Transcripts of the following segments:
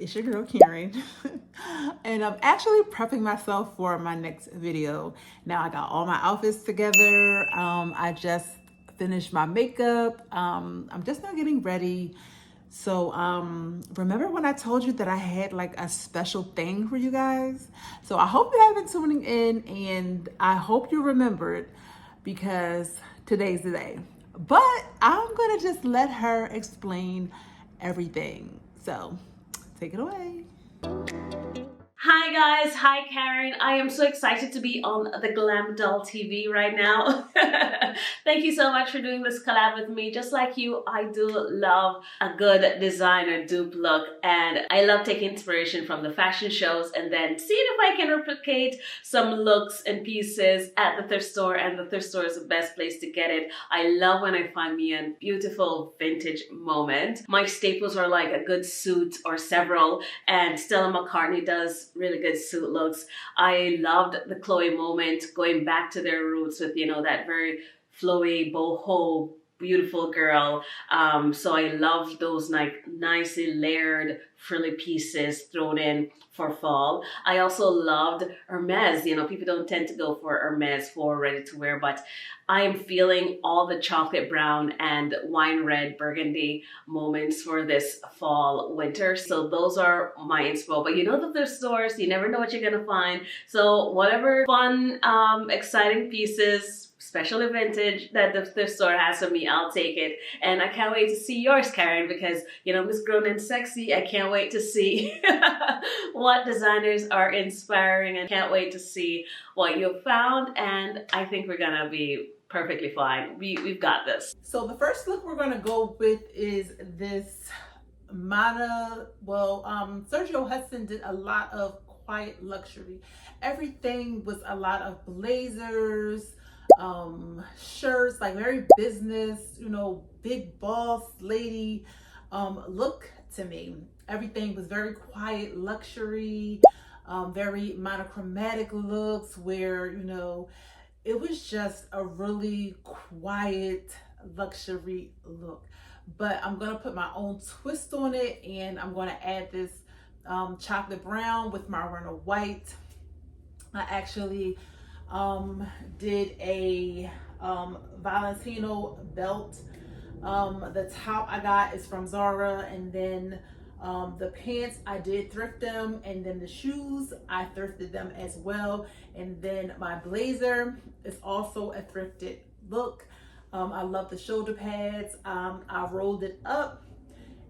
It's your girl Karen, and I'm actually prepping myself for my next video. Now I got all my outfits together. I just finished my makeup. I'm just now getting ready. So remember when I told you that I had like a special thing for you guys? So I hope you have been tuning in, and I hope you remembered because today's the day. But I'm gonna just let her explain everything. So take it away. Hi guys, hi Karen. I am so excited to be on the Msglamdoll TV right now. Thank you so much for doing this collab with me. Just like you, I do love a good designer dupe look, and I love taking inspiration from the fashion shows and then seeing if I can replicate some looks and pieces at the thrift store, and the thrift store is the best place to get it. I love when I find me a beautiful vintage moment. My staples are like a good suit or several, and Stella McCartney does really good suit looks. I loved the Chloe moment, going back to their roots with, you know, that very flowy boho beautiful girl. So I love those like nicely layered frilly pieces thrown in for fall. I also loved Hermes. You know, people don't tend to go for Hermes for ready to wear, but I am feeling all the chocolate brown and wine red burgundy moments for this fall winter. So those are my inspo. But you know, the thrift stores, you never know what you're gonna find. So whatever fun, exciting pieces, especially vintage, that the thrift store has for me, I'll take it. And I can't wait to see yours, Karen, because, you know, Miss Grown and Sexy, I can't wait to see what designers are inspiring, and can't wait to see what you've found. And I think we're gonna be perfectly fine. We've got this. So the first look we're gonna go with is this Sergio Hudson did a lot of quiet luxury. Everything was a lot of blazers, shirts, like very business, you know, big boss lady look to me. Everything was very quiet luxury, very monochromatic looks where, you know, it was just a really quiet luxury look. But I'm gonna put my own twist on it, and I'm gonna add this chocolate brown with my runner white. I actually did a Valentino belt. The top I got is from Zara, and then the pants I did thrift them, and then the shoes I thrifted them as well. And then my blazer is also a thrifted look. I love the shoulder pads. I rolled it up,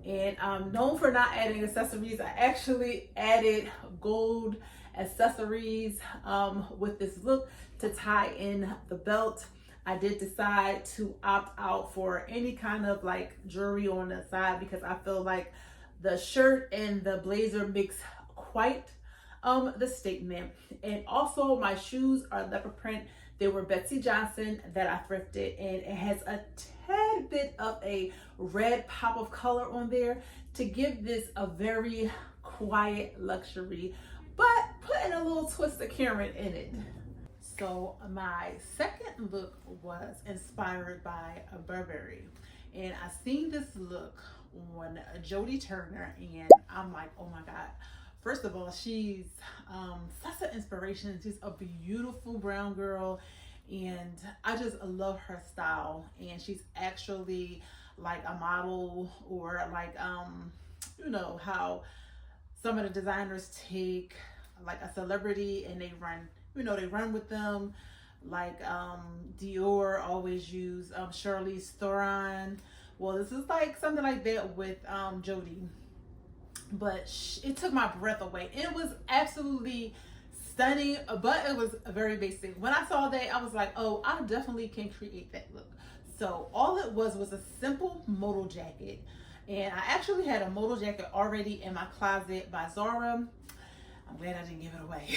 and I'm known for not adding accessories. I actually added gold accessories with this look to tie in the belt. I did decide to opt out for any kind of like jewelry on the side because I feel like the shirt and the blazer makes quite the statement. And also my shoes are leopard print. They were Betsy Johnson that I thrifted, and it has a tad bit of a red pop of color on there to give this a very quiet luxury, but putting a little twist of Karen in it. So my second look was inspired by a Burberry, and I seen this look on Jodie Turner, and I'm like, oh my God. First of all, she's such an inspiration. She's a beautiful brown girl, and I just love her style. And she's actually like a model, or like you know how some of the designers take like a celebrity and they run, you know, they run with them. Like Dior always use Charlize Theron. Well, this is like something like that with Jodie. But it took my breath away. It was absolutely stunning, but it was very basic. When I saw that, I was like, oh, I definitely can create that look. So all it was a simple modal jacket. And I actually had a modal jacket already in my closet by Zara. I'm glad I didn't give it away.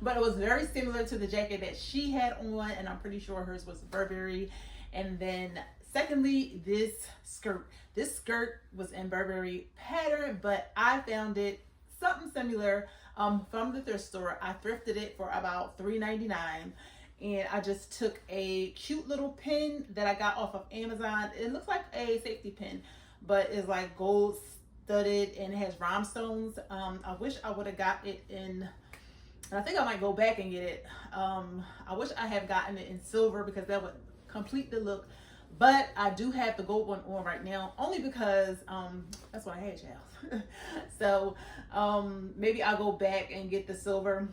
But it was very similar to the jacket that she had on, and I'm pretty sure hers was Burberry. And then secondly, this skirt. This skirt was in Burberry pattern, but I found it something similar from the thrift store. I thrifted it for about $3.99, and I just took a cute little pin that I got off of Amazon. It looks like a safety pin, but it's like gold studded and it has rhinestones. I wish I would have got it in, and I think I might go back and get it. I wish I had gotten it in silver because that would complete the look. But I do have the gold one on right now, only because that's what I had, child. So maybe I'll go back and get the silver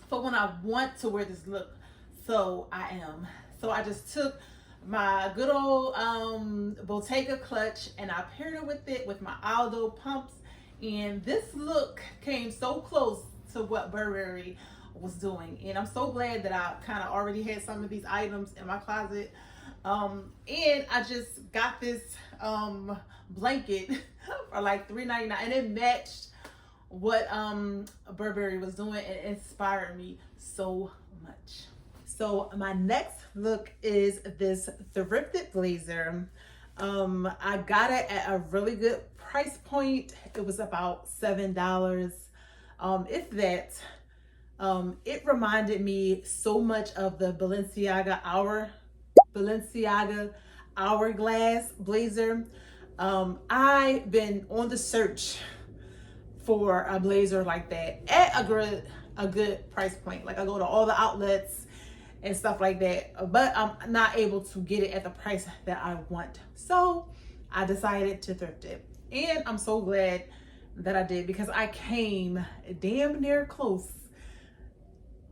for when I want to wear this look. So I just took my good old Bottega clutch and I paired it with my Aldo pumps, and this look came so close to what Burberry was doing. And I'm so glad that I kind of already had some of these items in my closet. And I just got this blanket for like $3.99, and it matched what Burberry was doing. It inspired me so much. So my next look is this thrifted blazer. I got it at a really good price point. It was about $7, if that. It reminded me so much of the Balenciaga Hourglass blazer. I've been on the search for a blazer like that at a good price point. Like, I go to all the outlets and stuff like that, but I'm not able to get it at the price that I want. So I decided to thrift it, and I'm so glad that I did, because I came damn near close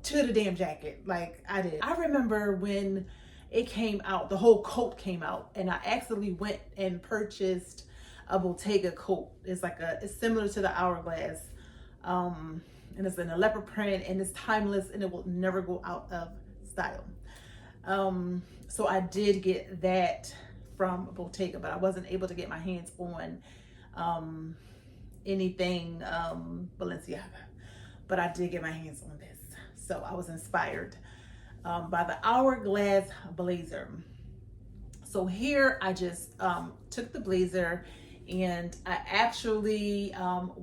to the damn jacket. Like, I did. I remember when it came out, the whole coat came out, and I actually went and purchased a Bottega coat. It's similar to the Hourglass, and it's in a leopard print, and it's timeless, and it will never go out of style. So I did get that from Bottega, but I wasn't able to get my hands on anything Balenciaga, but I did get my hands on this. So I was inspired by the Hourglass blazer. So here I just took the blazer, and I actually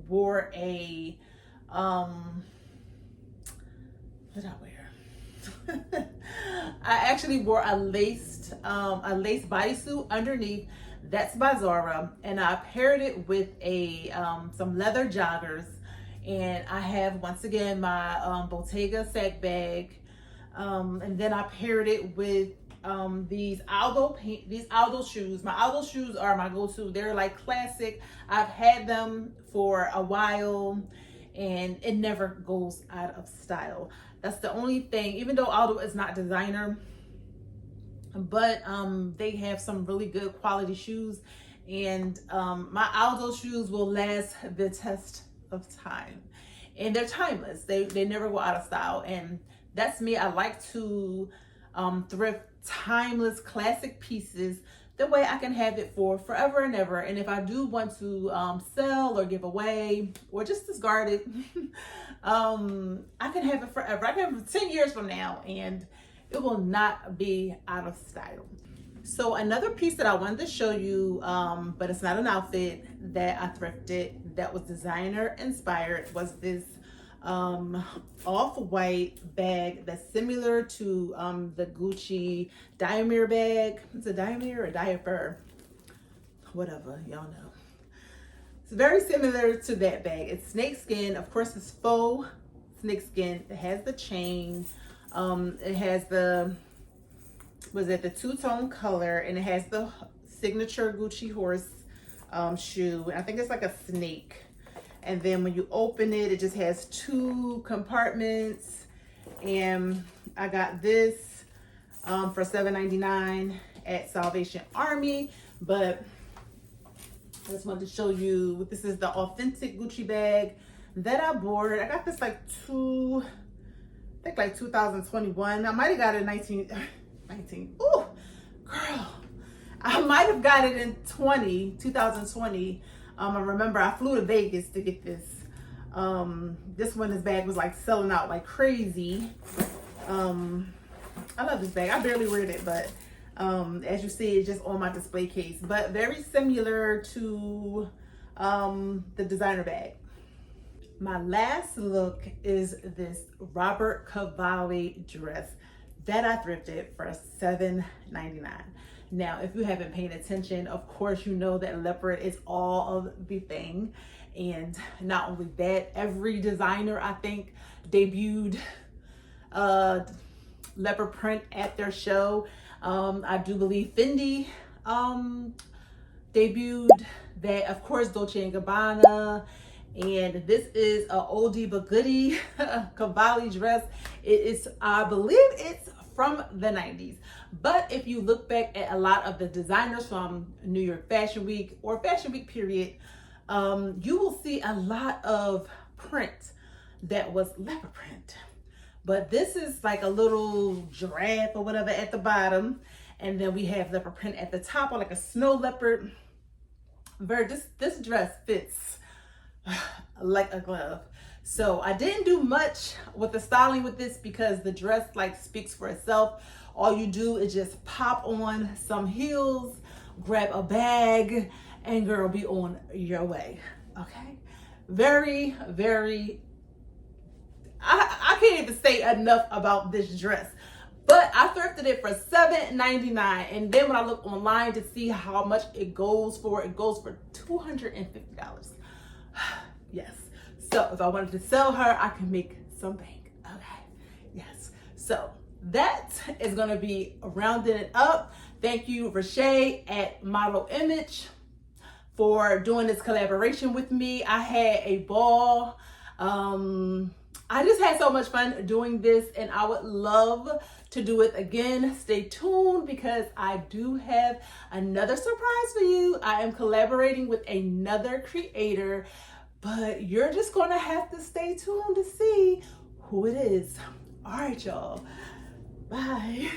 wore a what did I wear? I actually wore a lace bodysuit underneath. That's by Zara, and I paired it with a some leather joggers, and I have, once again, my Bottega sack bag, and then I paired it with these Aldo shoes. My Aldo shoes are my go-to. They're like classic. I've had them for a while, and it never goes out of style. That's the only thing, even though Aldo is not designer, but they have some really good quality shoes, and my Aldo shoes will last the test of time, and they're timeless. They never go out of style, and that's me. I like to thrift timeless classic pieces, the way I can have it for forever and ever. And if I do want to sell or give away or just discard it, I can have it forever. I can have it for 10 years from now, and it will not be out of style. So another piece that I wanted to show you, but it's not an outfit, that I thrifted that was designer inspired, was this off-white bag that's similar to the Gucci Diamir bag. It's a Diamir or Diaper, whatever, y'all know. It's very similar to that bag. It's snakeskin. Of course, it's faux snakeskin. It has the chain. It has the two-tone color, and it has the signature Gucci horse shoe. I think it's like a snake. And then when you open it, it just has 2 compartments. And I got this for $7.99 at Salvation Army. But I just wanted to show you, this is the authentic Gucci bag that I bought. I got this like 2021. I might have got it in 19. Ooh, girl. I might have got it in 2020. I remember I flew to Vegas to get this. This one, this bag was like selling out like crazy. I love this bag. I barely wear it, but as you see, it's just on my display case. But very similar to the designer bag. My last look is this Robert Cavalli dress that I thrifted for $7.99. Now, if you haven't paid attention, of course, you know that leopard is all of the thing. And not only that, every designer, I think, debuted leopard print at their show. I do believe Fendi debuted that, of course, Dolce & Gabbana. And this is a oldie but goodie cavalli dress. It is, I believe it's from the 90s. But if you look back at a lot of the designers from New York Fashion Week or Fashion Week period, you will see a lot of print that was leopard print. But this is like a little giraffe or whatever at the bottom. And then we have leopard print at the top, or like a snow leopard. This dress fits like a glove. So I didn't do much with the styling with this because the dress like speaks for itself. All you do is just pop on some heels, grab a bag, and girl, be on your way. Okay? Very, very, I can't even say enough about this dress. But I thrifted it for $7.99, and then when I look online to see how much it goes for $250. Yes. So if I wanted to sell her, I can make some bank. Okay. Yes. So that is going to be rounding it up. Thank you, Rushae at Model Image, for doing this collaboration with me. I had a ball. I just had so much fun doing this, and I would love to do it again. Stay tuned because I do have another surprise for you. I am collaborating with another creator, but you're just gonna have to stay tuned to see who it is. All right, y'all. Bye.